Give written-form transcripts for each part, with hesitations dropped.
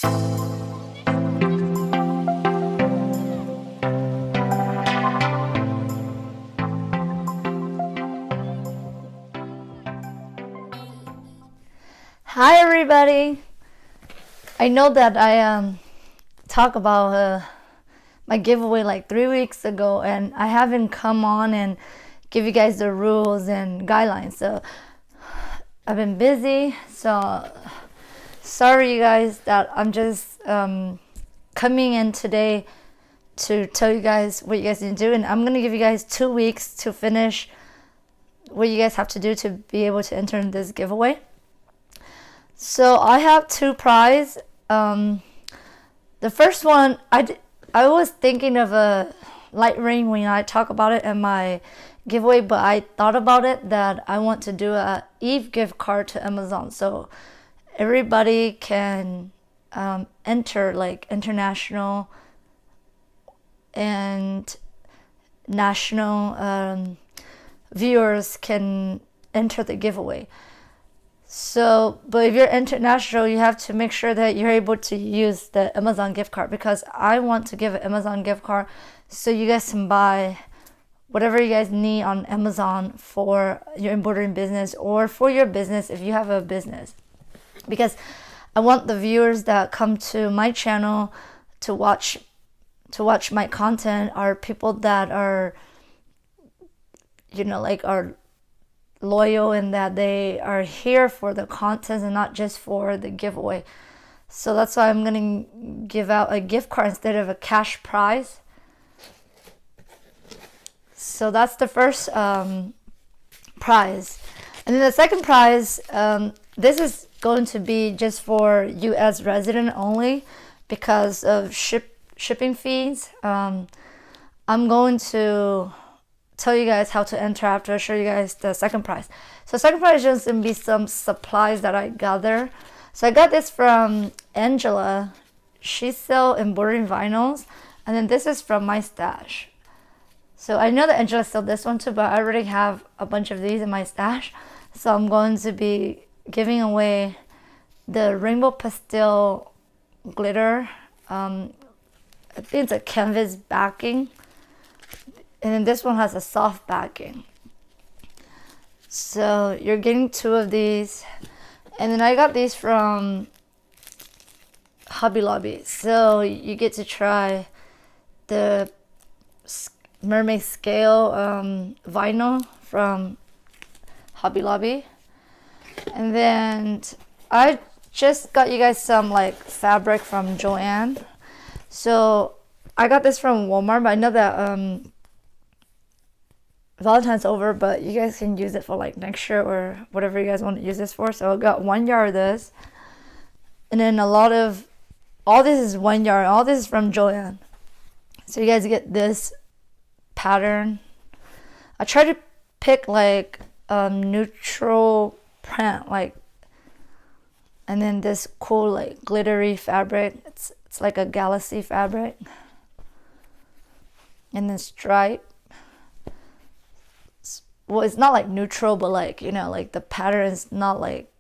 Hi everybody. I know that I talked about my giveaway like 3 weeks ago, and I haven't come on and give you guys the rules and guidelines. So I've been busy. So sorry you guys that I'm just coming in today to tell you guys what you guys need to do, and I'm gonna give you guys 2 weeks to finish what you guys have to do to be able to enter in this giveaway. So I have two prizes. The first one, I was thinking of a light ring when I talk about it in my giveaway, but I thought about it that I want to do a Eve gift card to Amazon, so everybody can enter, like international and national viewers can enter the giveaway. So, but if you're international, you have to make sure that you're able to use the Amazon gift card, because I want to give an Amazon gift card so you guys can buy whatever you guys need on Amazon for your embroidering business or for your business if you have a business. Because I want the viewers that come to my channel to watch my content are people that are, are loyal, and that they are here for the content and not just for the giveaway. So that's why I'm gonna give out a gift card instead of a cash prize. So that's the first prize. And then the second prize, this is going to be just for US resident only because of shipping fees. I'm going to tell you guys how to enter after I show you guys the second prize. So second prize is just gonna be some supplies that I gather. So I got this from Angela. She sells embroidering vinyls, and then this is from my stash. So I know that Angela sold this one too, but I already have a bunch of these in my stash. So I'm going to be giving away the Rainbow Pastel glitter. I think it's a canvas backing. And then this one has a soft backing. So you're getting 2 of these. And then I got these from Hobby Lobby. So you get to try the mermaid scale vinyl from Hobby Lobby. And then I just got you guys some like fabric from Joann. So I got this from Walmart, but I know that Valentine's over, but you guys can use it for like next year or whatever you guys want to use this for. So I got 1 yard of this, and then all this is 1 yard. All this is from Joann. So you guys get this pattern. I try to pick like neutral print, like, and then this cool like glittery fabric. It's like a galaxy fabric, and then stripe. Well, it's not like neutral, but like, like the pattern is not like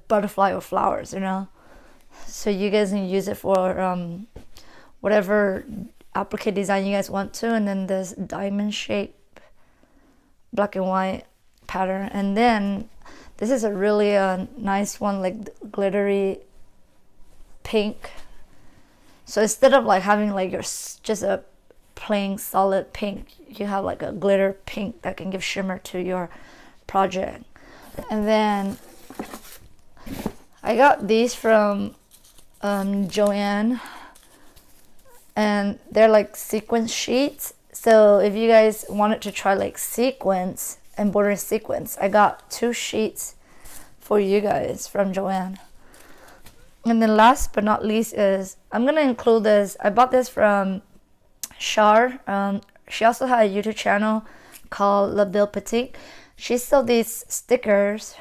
butterfly or flowers, So you guys can use it for whatever applique design you guys want to. And then this diamond shape black and white pattern. And then this is a really nice one, like glittery pink. So instead of like having like just a plain solid pink, you have like a glitter pink that can give shimmer to your project. And then I got these from Joann, and they're like sequence sheets. So if you guys wanted to try like sequence, embroidery sequence, I got 2 sheets for you guys from Joann. And then last but not least is, I'm gonna include this. I bought this from Char. She also had a YouTube channel called La Belle Petite. She sold these stickers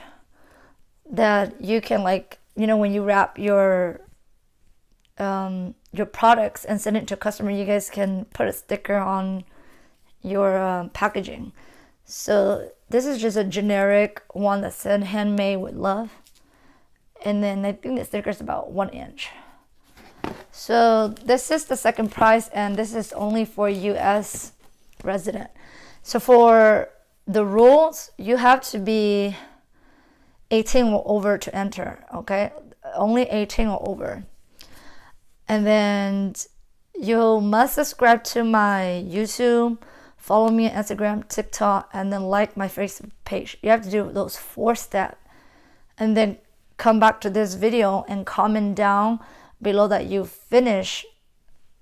that you can, like, when you wrap your products and send it to a customer, you guys can put a sticker on your packaging. So this is just a generic one that said handmade with love. and then I think the sticker is about 1 inch. So this is the second prize, and this is only for US resident. So for the rules, you have to be 18 or over to enter, okay? Only 18 or over. And then you must subscribe to my YouTube, follow me on Instagram, TikTok, and then like my Facebook page. You have to do those 4 steps. And then come back to this video and comment down below that you finish,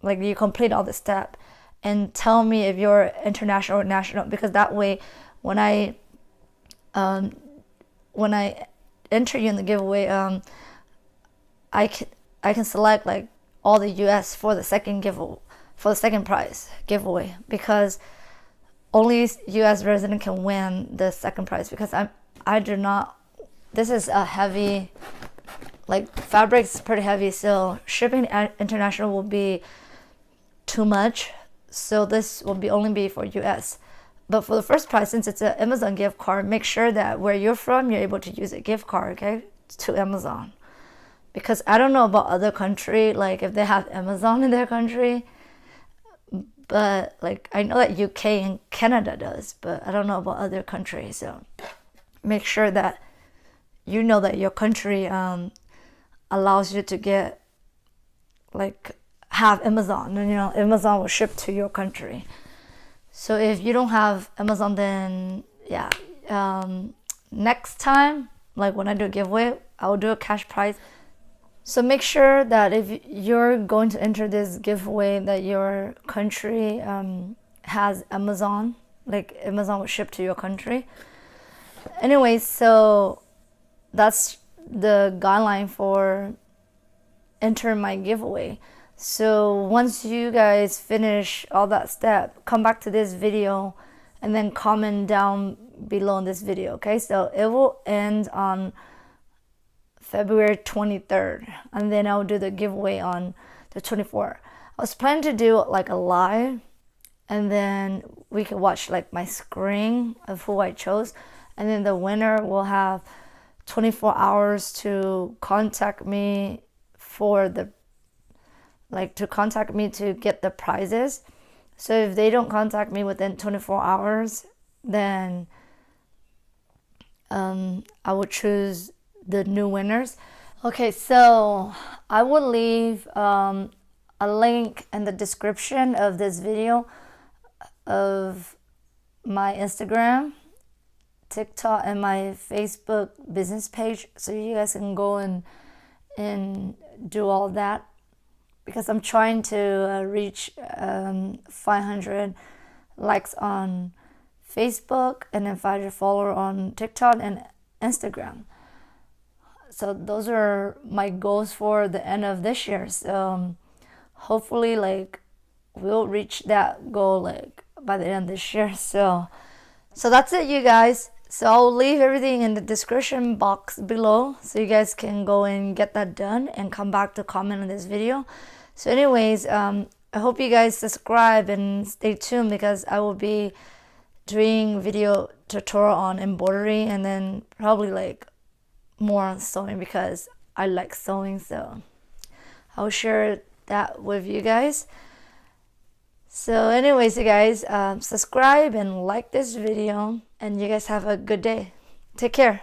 like you complete all the steps, and tell me if you're international or national, because that way when I enter you in the giveaway, I can select like all the US for the second prize giveaway, because only US resident can win the second prize, because I do not, this is a heavy, like fabric is pretty heavy, so shipping international will be too much, so this will only be for US. But for the first prize, since it's an Amazon gift card, make sure that where you're from, you're able to use a gift card, okay, to Amazon. Because I don't know about other country, like if they have Amazon in their country, but like I know that UK and Canada does, but I don't know about other countries. So make sure that you know that your country allows you to get, like, have Amazon, and Amazon will ship to your country. So if you don't have Amazon, then yeah, next time, like when I do a giveaway, I will do a cash prize. So make sure that if you're going to enter this giveaway, that your country has Amazon, like Amazon will ship to your country. Anyway, so that's the guideline for enter my giveaway. So once you guys finish all that step, come back to this video and then comment down below in this video, okay? So it will end on February 23rd, and then I'll do the giveaway on the 24th. I was planning to do like a live, and then we could watch like my screen of who I chose, and then the winner will have 24 hours to contact me to get the prizes. So if they don't contact me within 24 hours, then I will choose the new winners. Okay, so I will leave a link in the description of this video of my Instagram, TikTok, and my Facebook business page, so you guys can go and do all that, because I'm trying to reach 500 likes on Facebook and then 500 followers on TikTok and Instagram. So those are my goals for the end of this year. So hopefully, like, we'll reach that goal like by the end of this year. So that's it, you guys. So I'll leave everything in the description box below, so you guys can go and get that done and come back to comment on this video. So anyways, I hope you guys subscribe and stay tuned, because I will be doing video tutorial on embroidery, and then probably like more on sewing, because I like sewing. So I'll share that with you guys. So anyways, you guys, subscribe and like this video, and you guys have a good day. Take care.